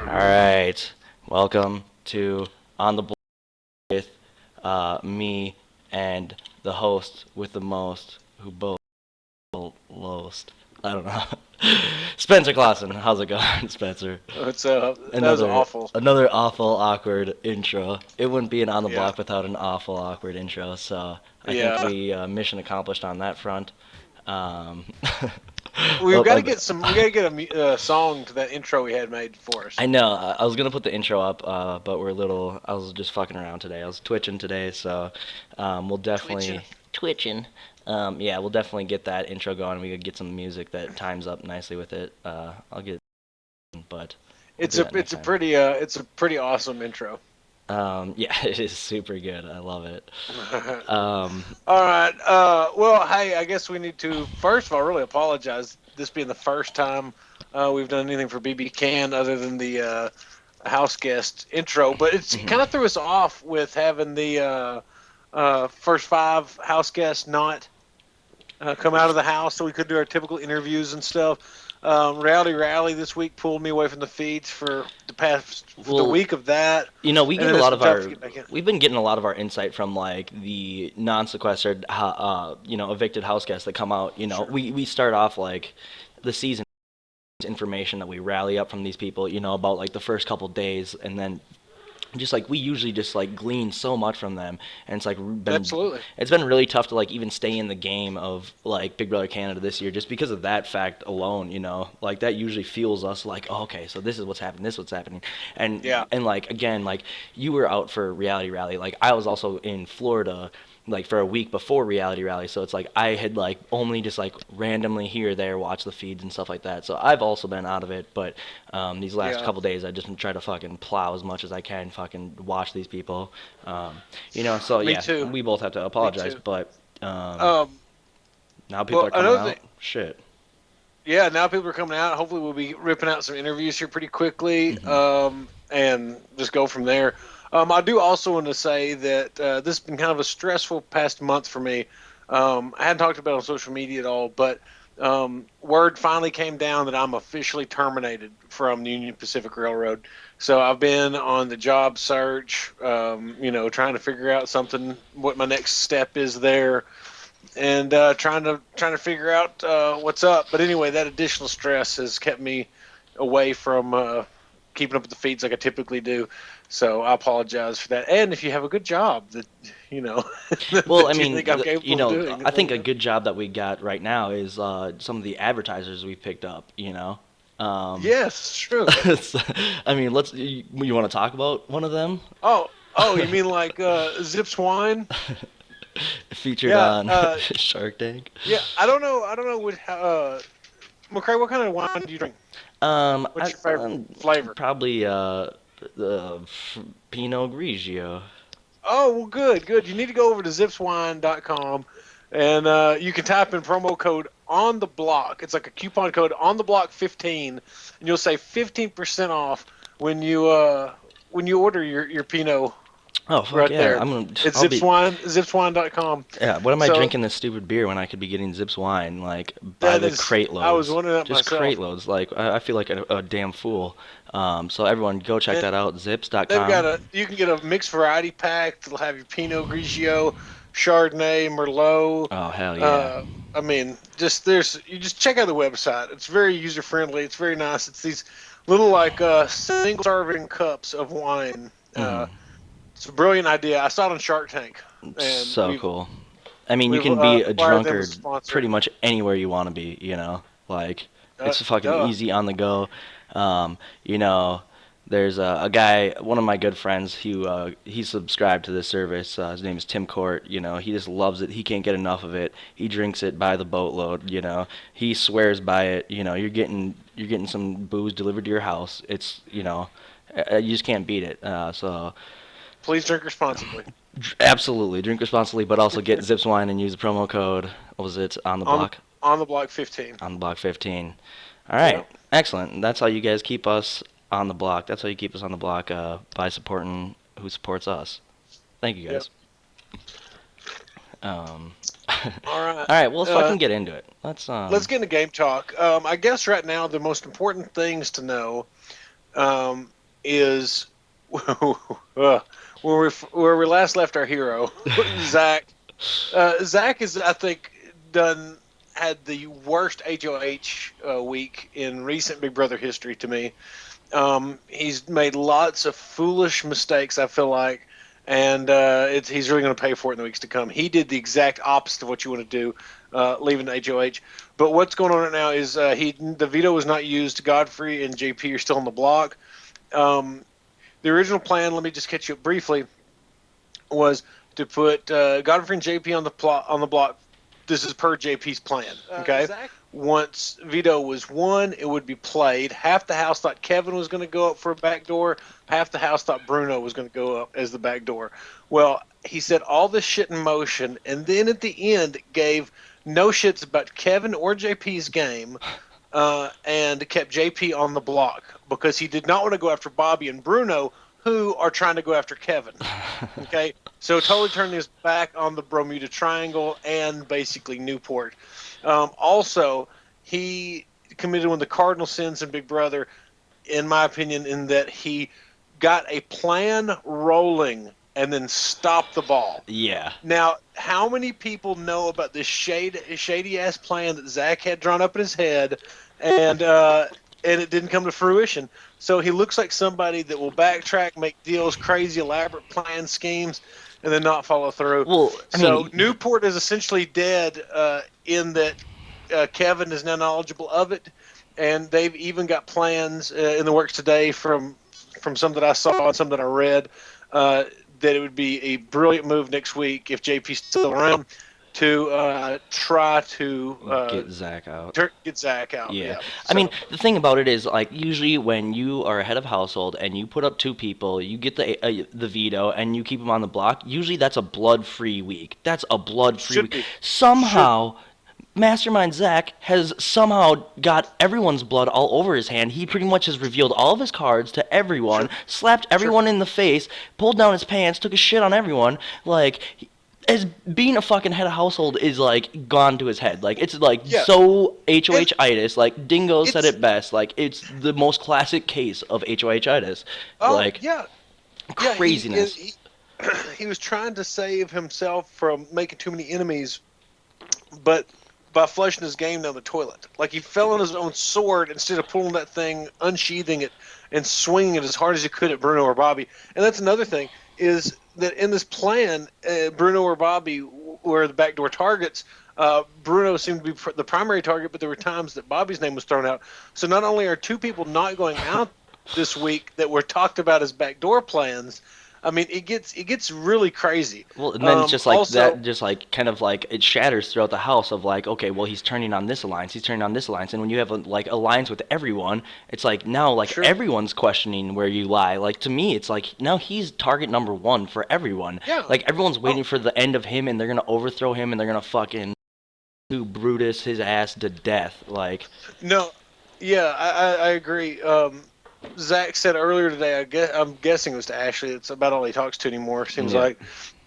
All right, welcome to On the Block with me and the host with the most, who both lowest. I don't know. Spencer Clausen, how's it going, Spencer? That was Another awful. another awful awkward intro. It wouldn't be an On the Yeah, Block without an awful awkward intro. So I think yeah. we mission accomplished on that front. Um, We've oh, got to get some. We got to get a song to that intro we had made for us. I know. I was gonna put the intro up, but we're a little. I was just fucking around today. I was twitching today, so we'll Twitching. definitely twitching. Yeah, we'll definitely get that intro going. We could get some music that times up nicely with it. I'll get, but we'll It's do a that next it's a time. pretty awesome intro. Yeah, it is super good. I love it. All Um, right. Well, hey, I guess we need to first of all really apologize. This being the first time we've done anything for BB Can other than the house guest intro, but it mhm. kind of threw us off with having the first five house guests not come out of the house so we could do our typical interviews and stuff. Reality Rally this week pulled me away from the feeds for the Well, week of that, we and get then a it's lot been of tough to our. get back in. We've been getting a lot of our insight from like the non-sequestered, evicted house guests that come out. Sure. We start off like the season information that we rally up from these people. About like the first couple days, and then just like we usually just like glean so much from them, and Absolutely. it's been really tough to like even stay in the game of like Big Brother Canada this year just because of that fact alone. Like that usually fuels us like, oh, okay, so this is what's happening, this is what's happening. and Yeah. and like again, like you were out for Reality Rally, like I was also in Florida like for a week before Reality Rally, so it's like I had like only just like randomly here or there watch the feeds and stuff like that, so I've also been out of it. But these last Yeah. couple days I just try to fucking plow as much as I can, fucking watch these people. So Me yeah, too. we both have to Me apologize, too. but um, Um. now people Well, are coming another thing. out. Shit. Yeah. Now people are coming out. Hopefully, we'll be ripping out some interviews here pretty quickly. Hmm. And just go from there. I do also want to say that this has been kind of a stressful past month for me. I hadn't talked about it on social media at all, but word finally came down that I'm officially terminated from the Union Pacific Railroad. So I've been on the job search, trying to figure out something, what my next step is there, and trying to figure out what's up. But anyway, that additional stress has kept me away from keeping up with the feeds like I typically do. So I apologize for that. And if you have a good job that you know Well, I that you mean, think I'm capable of doing, I let think me a know. good job that we got right now is some of the advertisers we picked up. Um, Yes, true. I mean, you want to talk about one of them? Oh, you mean like Zips wine? Featured Yeah, on Shark Tank. yeah. I don't know what McCrae. What kind of wine do you drink? What's your favorite flavor? Probably the Pinot Grigio. Oh, well, good, good. You need to go over to zipswine.com and you can type in promo code on the block. It's like a coupon code on the block 15, and you'll save 15% off when you order your Pinot Oh fuck right yeah! there. It's I'll be. zipswine.com. Yeah, what am I So drinking this stupid beer when I could be getting Zips wine like by that the is, crate I was loads? wondering that Just crate myself. loads. Like I feel like a damn fool. So everyone go check And that out. they've got Zips.com. you can get a mixed variety pack that'll have your Pinot Grigio, Chardonnay, Merlot. Oh hell yeah. Uh, I mean, you just check out the website. It's very user friendly. It's very nice. It's these little like single serving cups of wine. Hmm. It's a brilliant idea. I saw it on Shark Tank, and So cool. I mean, you we've can be a acquired them as a drunkard sponsor. pretty much anywhere you want to be. Like it's fucking Duh. easy on the go. Um, you know, there's a guy, one of my good friends, he's subscribed to this service. His name is Tim Court. He just loves it. He can't get enough of it. He drinks it by the boatload. He swears by it. You're getting some booze delivered to your house. You just can't beat it. So Please drink responsibly. absolutely drink responsibly, but also get Zips wine and use the promo code. What was it on the on the block? on the block 15. On the block 15. All Yeah. right, excellent. That's how you guys keep us on the block. That's how you keep us on the block by supporting who supports us. Thank you Yep. guys. Um, all All right. right, well let's Uh, fucking get into it. Let's let's get into game talk. I guess right now the most important things to know. is where we last left our hero, Zach. Zach is, I think, done had the worst HOH week in recent Big Brother history to me. He's made lots of foolish mistakes, I feel like, and he's really going to pay for it in the weeks to come. He did the exact opposite of what you want to do, leaving the HOH. But what's going on right now is the veto was not used. Godfrey and JP are still on the block. The original plan, let me just catch you up briefly, was to put Godfrey and JP on the block. This is per JP's plan. Okay. Once veto was won, it would be played. Half the house thought Kevin was going to go up for a back door. Half the house thought Bruno was going to go up as the back door. Well, he set all this shit in motion, and then at the end gave no shits about Kevin or JP's game, and kept JP on the block because he did not want to go after Bobby and Bruno, who are trying to go after Kevin. Okay, so totally turning his back on the Bermuda Triangle and basically Newport. Also, he committed one of the cardinal sins in Big Brother, in my opinion, in that he got a plan rolling and then stopped the ball. Yeah. Now, how many people know about this shady ass plan that Zach had drawn up in his head, and it didn't come to fruition? So he looks like somebody that will backtrack, make deals, crazy, elaborate plan schemes, and then not follow through. Well, I mean, so Newport is essentially dead in that Kevin is now knowledgeable of it, and they've even got plans in the works today from some that I saw and some that I read that it would be a brilliant move next week if JP's still around to try to get Zach out. Get Zach out. Yeah. So. I mean, the thing about it is, like, usually when you are a head of household and you put up two people, you get the veto and you keep them on the block. Usually, that's a blood-free week. That's a blood-free week. Somehow, Mastermind Zach has somehow got everyone's blood all over his hand. He pretty much has revealed all of his cards to everyone, slapped everyone in the face, pulled down his pants, took a shit on everyone. Like, as being a fucking head of household is like gone to his head. Like, it's like so HOH-itis. Like, Dingo said it best. Like, it's the most classic case of HOH-itis. Like, craziness. He was trying to save himself from making too many enemies, but by flushing his game down the toilet. Like, he fell on his own sword instead of pulling that thing, unsheathing it, and swinging it as hard as he could at Bruno or Bobby. And that's another thing, is that in this plan, Bruno or Bobby were the backdoor targets. Bruno seemed to be the primary target, but there were times that Bobby's name was thrown out. So not only are two people not going out this week that were talked about as backdoor plans, I mean, it gets really crazy. Well, and then it's just like also, that, just like kind of like it shatters throughout the house of like, okay, well, he's turning on this alliance, he's turning on this alliance, and when you have like alliance with everyone, it's like now like everyone's questioning where you lie. Like, to me, it's like now he's target number one for everyone. Yeah. Like, everyone's waiting for the end of him, and they're gonna overthrow him, and they're gonna fucking do Brutus his ass to death. Like, no, yeah, I agree. Zach said earlier today, I'm guessing it was to Ashley, it's about all he talks to anymore, seems like.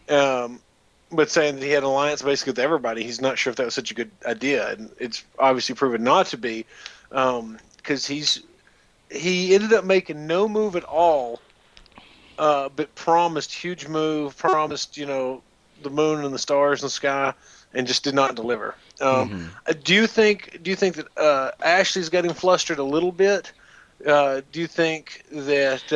But saying that he had an alliance basically with everybody, he's not sure if that was such a good idea. And it's obviously proven not to be, because he ended up making no move at all, but promised huge move, promised, the moon and the stars in the sky, and just did not deliver. Do you think that Ashley's getting flustered a little bit? Do you think that?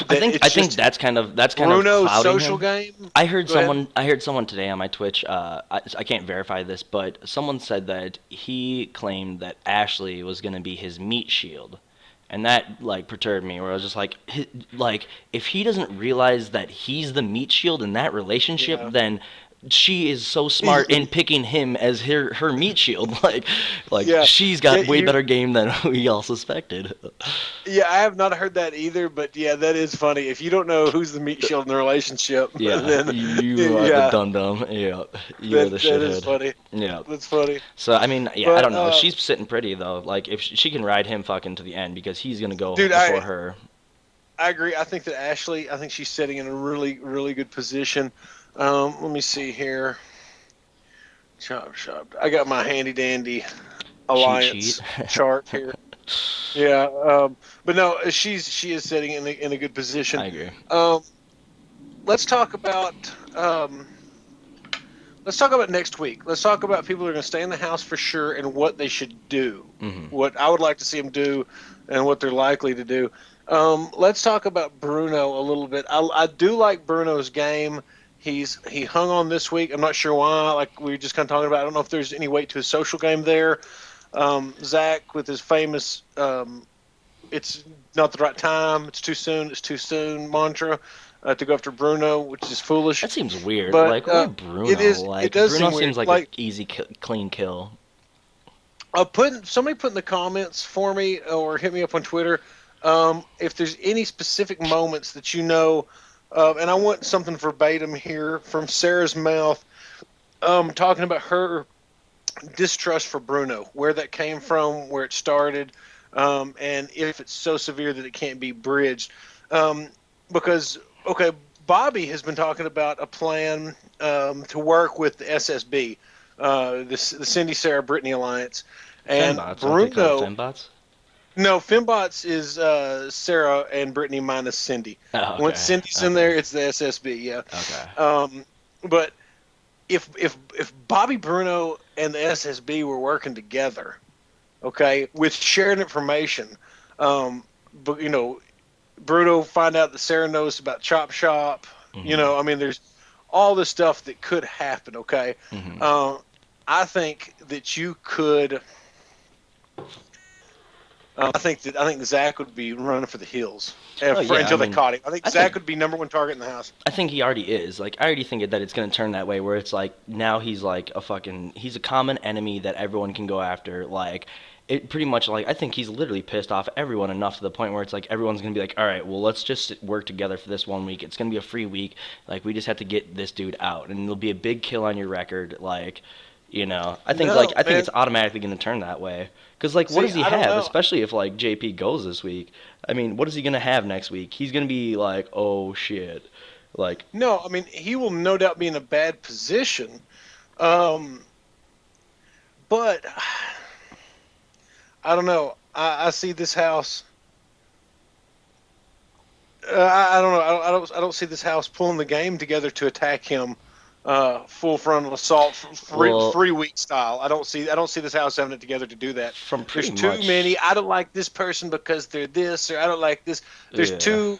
I think that's kind of Bruno's clouding social him. game. I heard someone today on my Twitch. I can't verify this, but someone said that he claimed that Ashley was going to be his meat shield, and that like perturbed me. Where I was just like, if he doesn't realize that he's the meat shield in that relationship, then she is so smart in picking him as her meat shield. She's got way better game than we all suspected. Yeah, I have not heard that either, but yeah, that is funny. If you don't know who's the meat shield in the relationship, then you are the dum-dum. Yeah, you're the shithead. That is funny. Yeah, that's funny. So I mean, yeah, but, I don't know. She's sitting pretty though. Like, if she can ride him fucking to the end, because he's gonna go before her. I agree. I think that Ashley, she's sitting in a really, really good position. Let me see here. Chop. I got my handy dandy alliance chart here. Yeah, but no, she is sitting in a good position. I agree. Um, let's talk about um, let's talk about next week. Let's talk about people who are going to stay in the house for sure and what they should do. Hmm. What I would like to see them do and what they're likely to do. Let's talk about Bruno a little bit. I do like Bruno's game. He hung on this week. I'm not sure why. Like we were just kind of talking about. I don't know if there's any weight to his social game there. Zach with his famous "It's not the right time. It's too soon. It's too soon" mantra to go after Bruno, which is foolish. That seems weird. But Like, why it Bruno? is. It Like, does Bruno seem weird. seems like a Like easy, clean kill. somebody put in the comments for me or hit me up on Twitter if there's any specific moments that you know, and I want something verbatim here from Sarah's mouth, talking about her distrust for Bruno, where that came from, where it started, and if it's so severe that it can't be bridged. Um, because okay, Bobby has been talking about a plan to work with the SSB, the Cindy Sarah Brittany alliance, and Fembots, aren't they called Bruno. fembots? No, Fembots is Sarah and Brittany minus Cindy. Oh, Once okay, Cindy's in okay, there, it's the SSB. Yeah. okay. But if Bobby Bruno and the SSB were working together, okay, with shared information, but Bruno find out that Sarah knows about Chop Shop. Hmm. I mean, there's all this stuff that could happen. Okay, Hmm. uh, I think that you could. I think Zach would be running for the hills Oh yeah, I until they mean, caught him. I think I think Zach would be number one target in the house. I think he already is. Like, I already think that it's gonna turn that way, where it's like now he's like he's a common enemy that everyone can go after. Like, it pretty much like I think he's literally pissed off everyone enough to the point where it's like everyone's gonna be like, all right, well let's just work together for this 1 week. It's gonna be a free week. Like, we just have to get this dude out, and it'll be a big kill on your record. Like, No, I think man. it's automatically gonna turn that way. Cause like, what See, does he I don't have? know. Especially if like JP goes this week. I mean, what is he gonna have next week? He's gonna be like, oh shit, like, No, I mean he will no doubt be in a bad position. Um, but I don't know. I see this house. I don't know. I don't see this house pulling the game together to attack him. Full frontal assault, well, free week style. I don't see this house having it together to do that. from pretty There's too much, many. I don't like this person because they're this, or I don't like this. There's yeah. too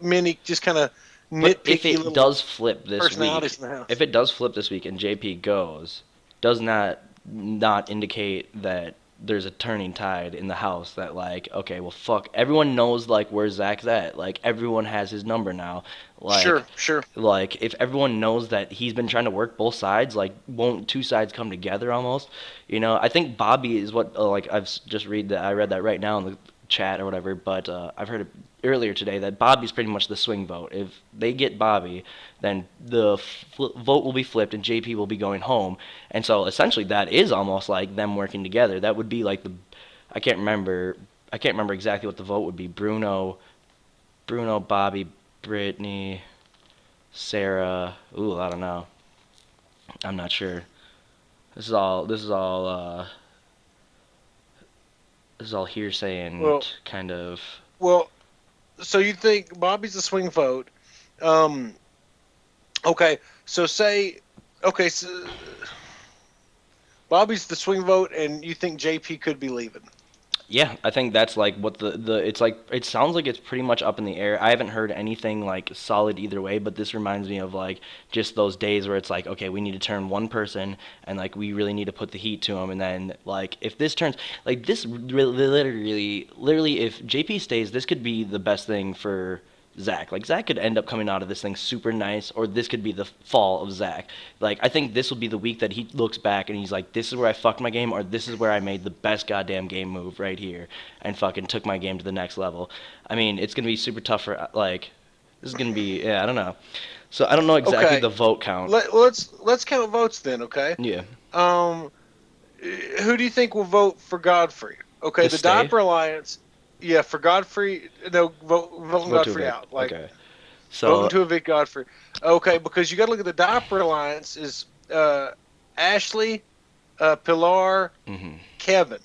many just kind of But if nitpicky it little does flip this personalities week, in the house. if it does flip this week and JP goes, does not indicate that there's a turning tide in the house that like, okay, well fuck, everyone knows like where Zach's at. Like, everyone has his number now. Sure, Like, sure. if everyone knows that he's been trying to work both sides, like, won't two sides come together almost? I think Bobby is what like I read that right now in the chat or whatever, but I've heard it earlier today that Bobby's pretty much the swing vote. If they get Bobby, then the vote will be flipped and JP will be going home. And so essentially that is almost like them working together. That would be like I can't remember I can't remember exactly what the vote would be. Bruno, Bobby, Brittany, Sarah. Ooh, I don't know. I'm not sure. This is all hearsay and Well, kind of. well. So you think Bobby's the swing vote? Um, okay. So say, okay, so Bobby's the swing vote, and you think JP could be leaving? Yeah, I think that's like what the it's like it sounds like it's pretty much up in the air. I haven't heard anything like solid either way, but this reminds me of like just those days where it's like, okay, we need to turn one person and like we really need to put the heat to him, and then like if this turns like this literally if JP stays, this could be the best thing for Zach. Like, Zach could end up coming out of this thing super nice, or this could be the fall of Zach. Like, I think this will be the week that he looks back and he's like, this is where I fucked my game, or this is where I made the best goddamn game move right here and fucking took my game to the next level. I mean, it's gonna be super tough for like, this is gonna be, yeah, I don't know. So I don't know exactly Okay. the vote count. Let's count votes then. Okay. Yeah, Um, who do you think will vote for Godfrey? Okay, to the stay. Diaper Alliance. Yeah, for Godfrey. No, voting Vote to Godfrey evict. out. Like Okay. voting So, to evict Godfrey. Okay, because you got to look at the Diaper Alliance is Ashley, Pilar, hmm Kevin.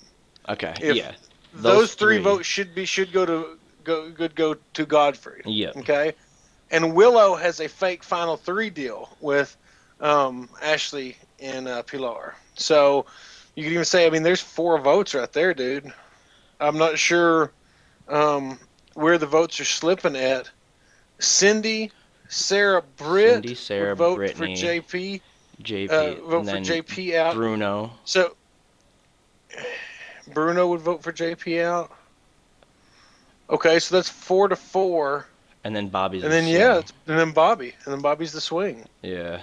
okay, If yeah. Those those three three. votes should go to Godfrey. Yep. Okay, and Willow has a fake final three deal with Ashley and Pilar. So you could even say, I mean, there's 4 votes right there, dude. I'm not sure um, where the votes are slipping at. Cindy, Sarah, Cindy, Britt would Sarah, vote for Brittany, JP. JP, Vote and for then JP out. Bruno, So Bruno would vote for JP out. Okay, so that's 4-4, and then Bobby's and the then yeah, swing. and then Bobby's the swing. Yeah.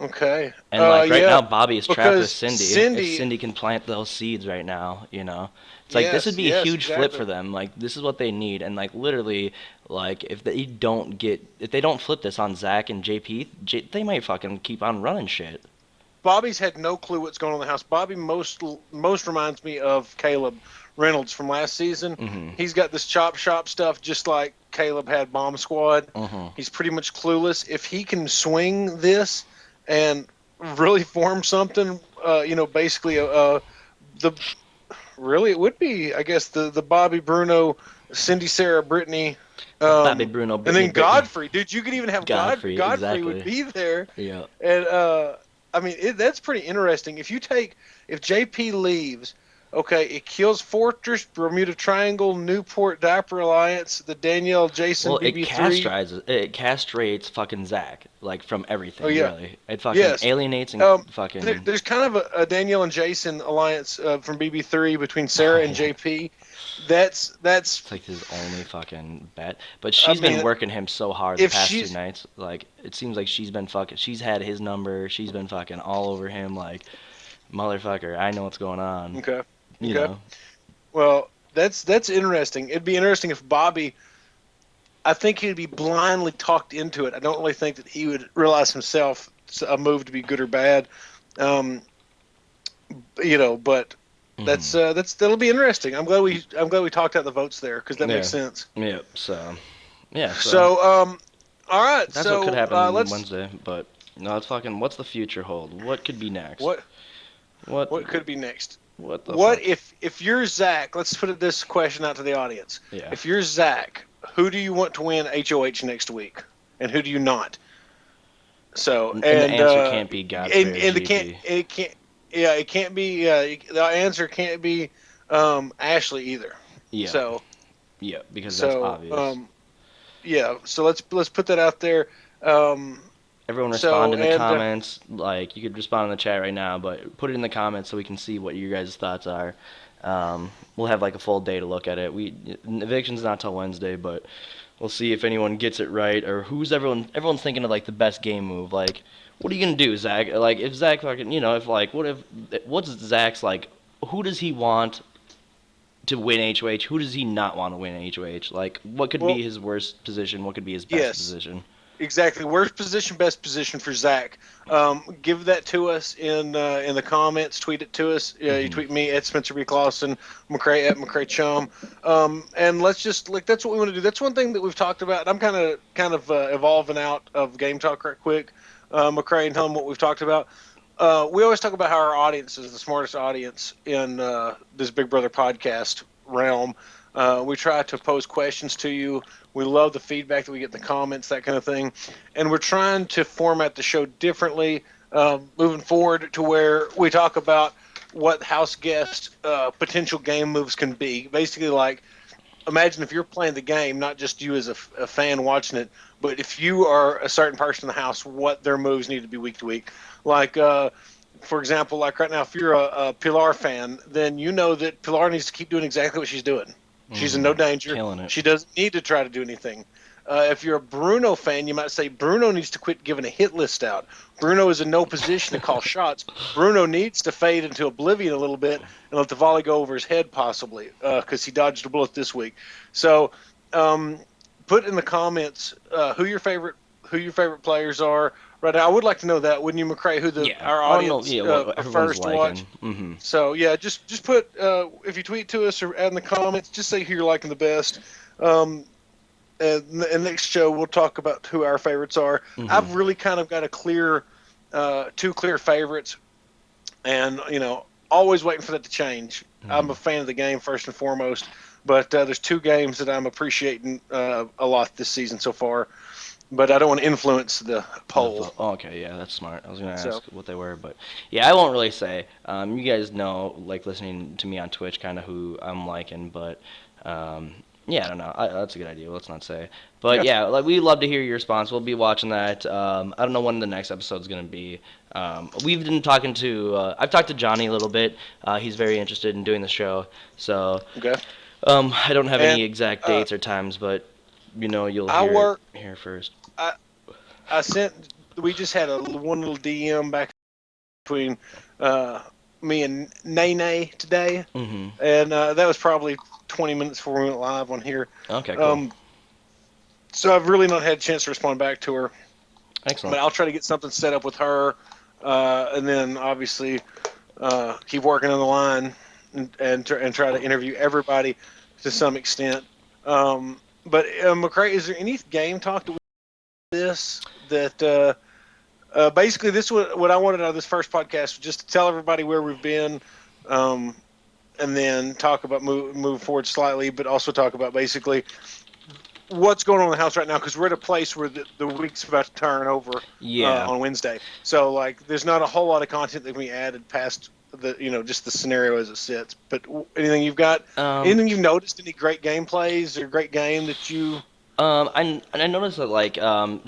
Okay, And like right yeah, now, Bobby is trapped with because Cindy. If Cindy, Cindy can plant those seeds right now, it's like this would yes, be a yes, huge flip for exactly. them. Like this is what they need, and like literally, like if they don't flip this on Zach and JP, they might fucking keep on running shit. Bobby's had no clue what's going on in the house. Bobby most reminds me of Caleb Reynolds from last season. Mhm. He's got this chop shop stuff just like Caleb had Bomb Squad. Mhm. He's pretty much clueless. If he can swing this and really form something, basically the really it would be, I guess, the Bobby Bruno, Cindy Sarah Brittany, Bobby, Bruno, and Brittany, then Brittany, Godfrey. Dude, you could even have Godfrey, Godfrey would exactly. be there, Yeah. and I mean that's pretty interesting. If JP leaves, okay, it kills Fortress, Bermuda Triangle, Newport, Diaper Alliance, the Danielle, Jason, Well, BB3. it castrates fucking Zach like from Oh everything yeah, really. It fucking yes. alienates and Um, fucking. there's kind of a Danielle and Jason alliance from BB3 between Sarah and JP. That's. It's like his only fucking bet. But I she's been mean, working him so hard the if past two she's nights. Like it seems like she's had his number. She's been fucking all over him. Like motherfucker, I know what's going on. okay, You okay. know. Well, that's interesting. It'd be interesting if Bobby. I think he'd be blindly talked into it. I don't really think that he would realize himself a move to be good or bad. Um, but Hmm. that'll be interesting. I'm glad we talked out the votes there because that Yeah. makes sense. Yeah. So. Yeah. So So all right. that's what could So happen let's Wednesday. But no, it's fucking. What's the future hold? What could be next? what What? what could be next? What the What fuck? if you're Zach? Let's put this question out to the audience. Yeah. If you're Zach, who do you want to win HOH next week, and who do you not? So And the answer can't be Godfrey or and GP. it can't it can't be the answer can't be Ashley either. Yeah. So Yeah. Because that's so obvious. yeah. So let's put that out there. Um, Everyone respond so in the and comments. Like you could respond in the chat right now, but put it in the comments so we can see what your guys' thoughts are. We'll have like a full day to look at it. Eviction's not till Wednesday, but we'll see if anyone gets it right or who's everyone's thinking of like the best game move. Like, what are you gonna do, Zach? Like if Zach fucking if like what's Zach's like? Who does he want to win HOH? Who does he not want to win HOH? Like what could be well, his worst position? What could be his best yes. position? Exactly. Worst position, best position for Zach. Give that to us in the comments. Tweet it to us. You Hmm. tweet me at Spencer B. Clausen, McCrae at McCrae Chum, and let's just like that's what we want to do. That's one thing that we've talked about. I'm kind of evolving out of game talk right quick, McCrae, and tell them what we've talked about. We always talk about how our audience is the smartest audience in this Big Brother podcast realm. We try to pose questions to you. We love the feedback that we get in the comments, that kind of thing. And we're trying to format the show differently moving forward to where we talk about what house guest potential game moves can be. Basically, like, imagine if you're playing the game, not just you as a fan watching it, but if you are a certain person in the house, what their moves need to be week to week. Like, for example, like right now, if you're a Pilar fan, then you know that Pilar needs to keep doing exactly what she's doing. She's in Hmm. no danger. Killing it. She doesn't need to try to do anything. If you're a Bruno fan, you might say Bruno needs to quit giving a hit list out. Bruno is in no position to call shots. Bruno needs to fade into oblivion a little bit and let the volley go over his head, possibly, because he dodged a bullet this week. So, put in the comments who your favorite players are. Right now, I would like to know that, wouldn't you, McCrae? Yeah, Our I don't know. audience Yeah, what everyone's prefers to watch. liking. Hmm. So yeah, just put if you tweet to us or add in the comments, just say who you're liking the best. Um, and next show we'll talk about who our favorites are. Hmm. I've really kind of got a clear, two clear favorites, and always waiting for that to change. I'm Mhm. a fan of the game first and foremost, but there's two games that I'm appreciating a lot this season so far. But I don't want to influence the poll. Oh, okay, yeah, that's smart. I was gonna So ask what they were, but yeah, I won't really say. You guys know, like listening to me on Twitch, kind of who I'm liking, but yeah, I don't know. That's a good idea. Let's not say. But yeah, yeah, like we'd love to hear your response. We'll be watching that. I don't know when the next episode's gonna be. We've been talking to. I've talked to Johnny a little bit. He's very interested in doing the show. So okay. I don't have And any exact uh, dates or times, but you'll I hear it work. here first. I I sent. We just had one little DM back between uh, me and Nene today, Mm-hmm. and that was probably 20 minutes before we went live on here. Okay, cool. Um, so I've really not had a chance to respond back to her, but Excellent. I'll try to get something set up with her, and then obviously keep working on the line and try to interview everybody to some extent. But McCrae, is there any game talk to this that basically this what I wanted out of this first podcast was just to tell everybody where we've been, um, and then talk about move forward slightly, but also talk about basically what's going on in the house right now because we're at a place where the week's about to turn over Yeah. on Wednesday. So like, there's not a whole lot of content that we added past the just the scenario as it sits. But anything you've got, Um, anything you've noticed, any great gameplays or great game that you? I noticed that like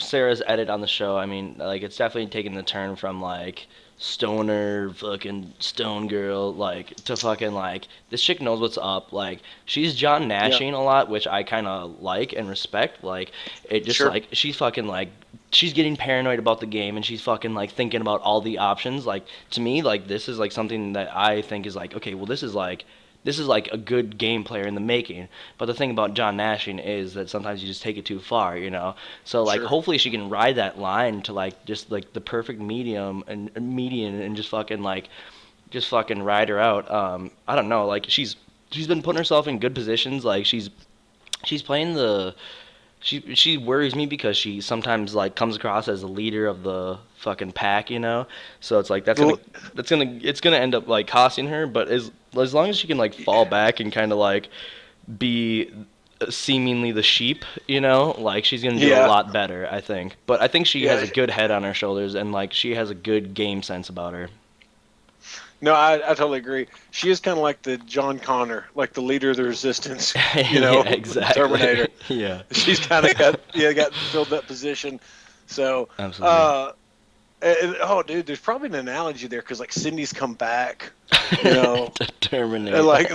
Sarah's edit on the show. I mean, like it's definitely taken the turn from like stoner fucking stone girl like to fucking like this chick knows what's up. Like she's John Yeah, Nashing a lot, which I kind of like and respect. Like it just sure, like she's fucking like she's getting paranoid about the game and she's fucking like thinking about all the options. Like to me, like this is like something that I think is like okay, well this is like a good game player in the making. But the thing about John Nashing is that sometimes you just take it too far, you know. So like sure. hopefully she can ride that line to like just like the perfect medium and median and just fucking ride her out. I don't know, like she's been putting herself in good positions. Like she's playing the she worries me because she sometimes like comes across as the leader of the fucking pack, you know. So it's like The- it's gonna end up like costing her. But as long as she can like fall back and kind of like be seemingly the sheep, you know, like she's gonna do a Yeah, lot better, I think. But I think she has yeah. a good head on her shoulders and like she has a good game sense about her. No, I totally agree. She is kind of like the John Connor, like the leader of the resistance, Yeah, from Terminator. exactly. Yeah, She's kind of got filled that position. So, absolutely. oh, dude, there's probably an analogy there because like Cindy's come back, you know, To and terminate. like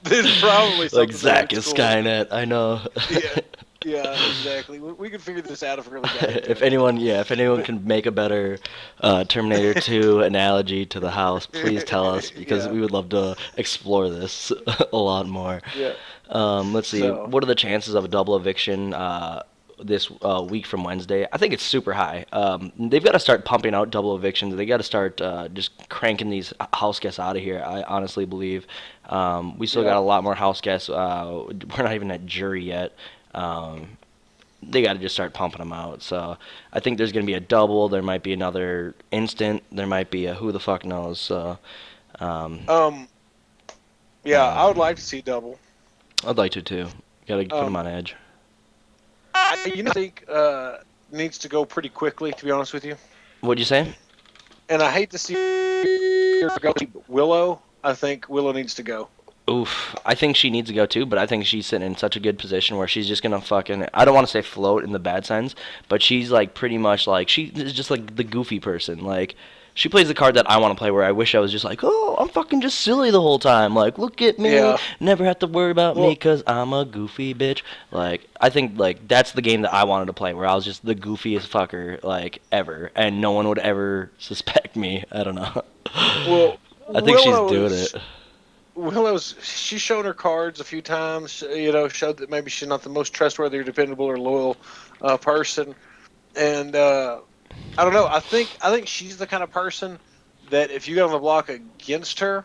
there's probably Like something there. Zack It's is cool. Skynet, I know. Yeah, yeah, exactly. We could figure this out if we really got into If it. anyone, yeah, if anyone But can make a better Terminator 2 analogy to the house, please tell us because yeah, we would love to explore this a lot more. yeah. Let's see, So what are the chances of a double eviction this week from Wednesday? I think it's super high. They've got to start pumping out double evictions. They got to start just cranking these house guests out of here. I honestly believe we still got yeah. a lot more house guests. We're not even at jury yet. Um, they got to just start pumping them out. So I think there's going to be a double. There might be another instant. There might be a who the fuck knows. So um, Um, yeah. uh, I would like to see double. I'd like to too. Got to put them Um, on edge. I think needs to go pretty quickly, to be honest with you. What'd you say? And I hate to see her go. But Willow, I think Willow needs to go. Oof. I think she needs to go too, but I think she's sitting in such a good position where she's just gonna fucking I don't want to say float in the bad sense, but she's like pretty much like she is just like the goofy person. Like she plays the card that I want to play where I wish I was just like, "Oh, I'm fucking just silly the whole time. Like, look at me. Yeah. Never have to worry about me Well, 'cause I'm a goofy bitch." Like, I think like that's the game that I wanted to play where I was just the goofiest fucker like ever and no one would ever suspect me. I don't know. well, I think she's Willow doing it. is she's shown her cards a few times. Showed that maybe she's not the most trustworthy or dependable or loyal person. And I don't know. I think she's the kind of person that if you got on the block against her,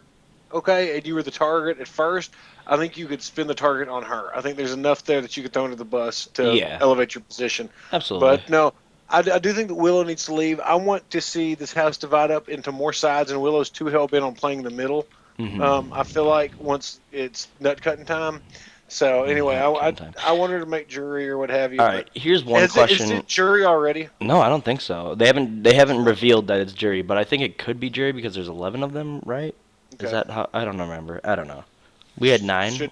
okay, and you were the target at first, I think you could spin the target on her. I think there's enough there that you could throw into the bus to Yeah, elevate your position. absolutely. But no, I do think that Willow needs to leave. I want to see this house divide up into more sides, and Willow's too hell bent on playing the middle. Mm-hmm. I feel like once it's nut cutting time. So anyway, Nut cutting time. I wanted to make jury or what have you, All but right. Here's one is question. it jury already? No, I don't think so. They haven't Oh, revealed that it's jury, but I think it could be jury because there's 11 of them, right? Is okay. that how? I don't remember. I don't know. We had nine. Should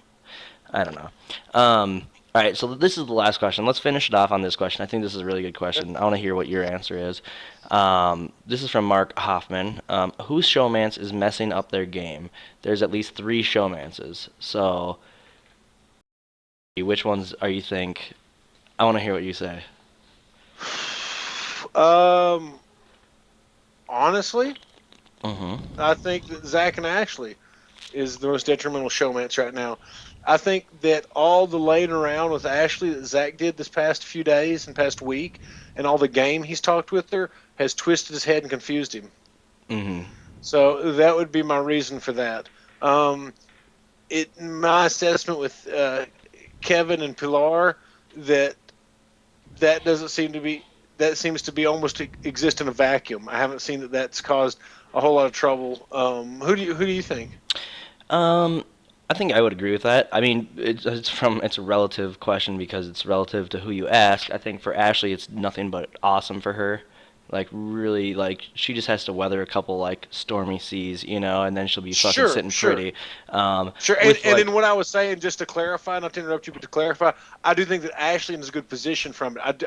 I don't know. All right, so this is the last question. Let's finish it off on this question. I think this is a really good question. I want to hear what your answer is. This is from Mark Hoffman. Whose showmance is messing up their game? There's at least three showmances. So, which ones are you think? I want to hear what you say. um honestly, Mm-hmm. I think that Zach and Ashley is the most detrimental showmance right now. I think that all the laying around with Ashley that Zach did this past few days and past week, and all the game he's talked with her has twisted his head and confused him. Mm-hmm. So that would be my reason for that. Um, my assessment with Kevin and Pilar that that doesn't seem to be that seems to be almost exist in a vacuum. I haven't seen that that's caused a whole lot of trouble. Who do you think? Um, I think I would agree with that. I mean, it's a relative question because it's relative to who you ask. I think for Ashley, it's nothing but awesome for her. Like really, like she just has to weather a couple like stormy seas, and then she'll be fucking Sure, sitting sure. pretty. Sure, With and like, then what I was saying, just to clarify, not to interrupt you, but to clarify, I do think that Ashley is in a good position from it.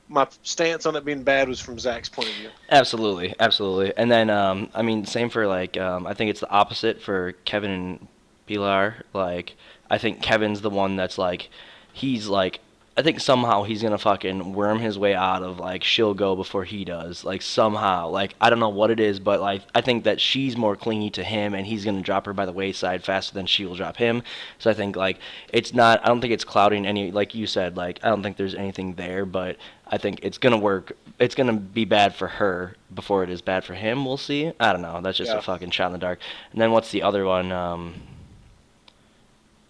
My stance on it being bad was from Zach's point of view. absolutely, absolutely. And then, I mean, same for like, I think it's the opposite for Kevin and Pilar. Like, I think Kevin's the one that's like, he's like, I think somehow he's gonna fucking worm his way out of like she'll go before he does. Like somehow, like I don't know what it is, but like I think that she's more clingy to him, and he's gonna drop her by the wayside faster than she will drop him. So I think like it's not. I don't think it's clouding any. Like you said, like I don't think there's anything there, but I think it's gonna work. It's gonna be bad for her before it is bad for him. We'll see. I don't know. That's just a Yeah. fucking shot in the dark. And then what's the other one?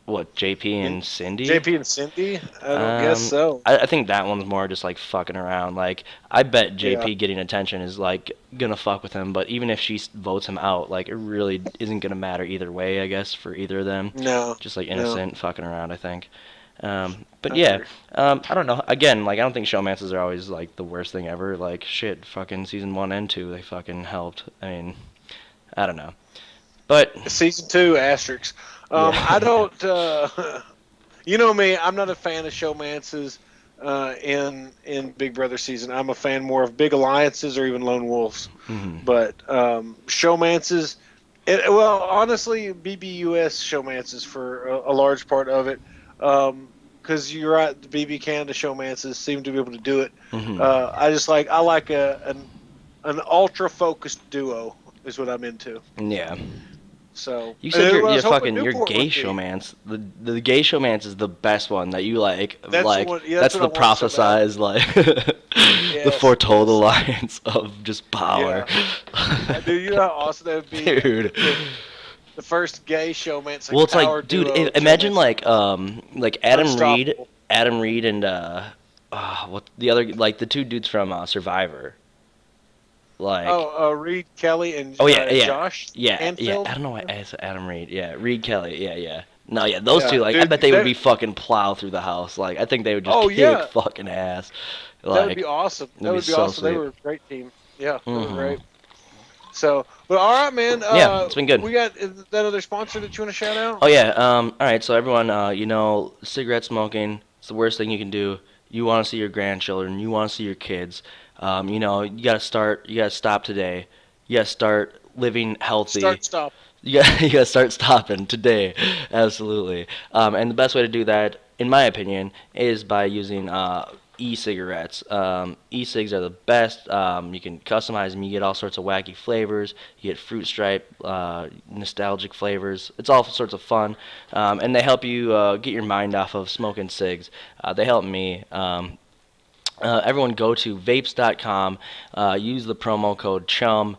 What JP And and Cindy? JP and Cindy, I don't guess Um, so. I think that one's more just like fucking around. Like, I bet Yeah. JP getting attention is like gonna fuck with him, but even if she votes him out, like it really isn't gonna matter either way, I guess, for either of them. No. Just like No. innocent fucking around, I think. But I yeah, agree. I don't know. Again, like I don't think showmances are always like the worst thing ever. Like shit, fucking season 1 and 2, they fucking helped. I mean, I don't know, but Season two asterisks. I yeah. don't. You know me. I'm not a fan of showmances in Big Brother season. I'm a fan more of big alliances or even lone wolves. Mhm. But showmances. Well, honestly, BBUS showmances for a large part of it. Because you're right, the BB Canada showmances seem to be able to do it. Mhm. I like an ultra focused duo is what I'm into. Yeah. So, You and said what I was hoping your Newport gay would be. showmance. The gay showmance is the best one that you That's the like one. Yeah, that's that's what I the want so bad. prophesized like the Yes, foretold yes, alliance of just power. yeah. Dude, you know how awesome that would be Dude. if the first gay showman's Well, like it's power like, dude, duo imagine showman's like unstoppable. Adam Reed and what the other like the two dudes from Survivor. Like Oh, Reed Kelly and oh yeah, yeah, Josh yeah. I Anfield. don't know why I said Adam Reed. Yeah, Reed Kelly. Yeah, yeah. No, yeah, those two. Yeah, Like, I dude, bet they would that. be fucking plow through the house. Like, I think they would just Oh kick yeah, fucking ass. that would Like, be awesome. it'd That be would be so awesome. They sweet. were a great team. Yeah, they were Mhm. great. So, but all right, man. Yeah, it's been good. We got that other sponsor that you want to shout out? Oh yeah. All right. So everyone, cigarette smoking. It's the worst thing you can do. You want to see your grandchildren. You want to see your kids. You gotta start. You gotta stop today. You gotta start living healthy. Start stop. You gotta start stopping today. Absolutely. And the best way to do that, in my opinion, is by using e-cigarettes. E-cigs are the best. You can customize them. You get all sorts of wacky flavors. You get fruit stripe, nostalgic flavors. It's all sorts of fun, and they help you get your mind off of smoking cigs. They help me. Everyone go to vapes.com, use the promo code CHUM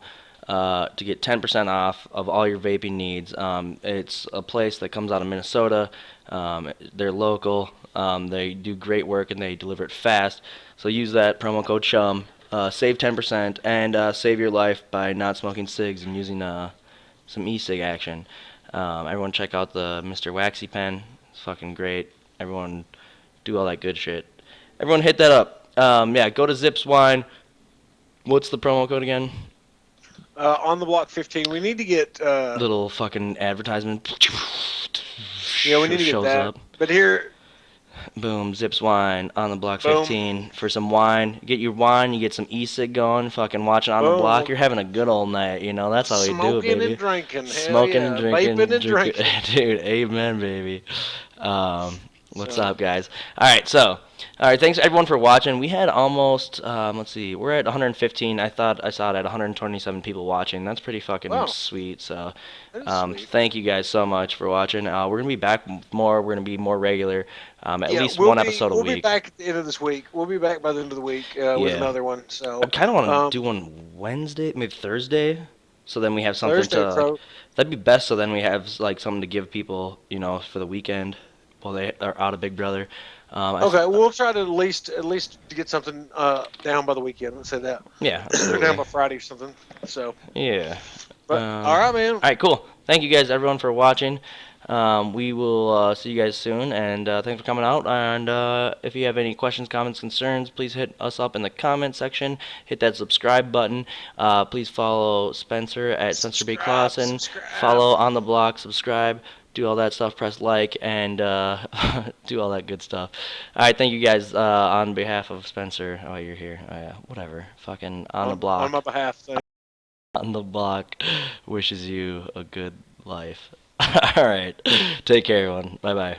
to get 10% off of all your vaping needs. It's a place that comes out of Minnesota. They're local. They do great work and they deliver it fast. So use that promo code CHUM. Save 10% and save your life by not smoking cigs and using some e-cig action. Everyone check out the Mr. Waxy pen. It's fucking great. Everyone do all that good shit. Everyone hit that up. Yeah, go to Zips Wine. What's the promo code again? On the block 15. We need to get. Little fucking advertisement. Yeah, we need to get Shows that. up. But here, Boom, Zips Wine on the block boom, 15 for some wine. Get your wine, you get some e-cig going, fucking watching on the block. boom. You're having a good old night, you know. That's how we do it, Smoking and baby. drinking. Hell Smoking and yeah. Vaping drinking, and drinking. dude. Amen, baby. What's So, up, guys? All right, thanks everyone for watching. We had almost, let's see, we're at 115. I thought I saw it at 127 people watching. That's pretty fucking wow. sweet. So, That is sweet. thank you guys so much for watching. We're gonna be back more. We're gonna be more regular, at Yeah, least one episode a we'll be week. back at the end of this week. We'll be back by the end of the week with Yeah. another one. I So, kind of want to um, do one Wednesday, maybe Thursday, so then we have something Thursday, to like. so That'd be best. So then we have like something to give people, you know, for the weekend while they are out of Big Brother. okay, we'll try to at least to get something down by the weekend. Let's say that, Yeah, or down absolutely. by Friday or something. So, Yeah. but all right, man. All right, cool. Thank you guys, everyone, for watching. We will see you guys soon, and thanks for coming out. And if you have any questions, comments, concerns, please hit us up in the comment section. Hit that subscribe button. Please follow Spencer at Spencer B. Subscribe, Clausen. subscribe. Follow on the block, subscribe, do all that stuff, press like, and do all that good stuff. All right, thank you guys on behalf of Spencer. Oh, you're here. Oh, yeah, whatever. Fucking on the On my block. behalf. Thank On the block wishes you a good life. All right. Take care, everyone. Bye bye.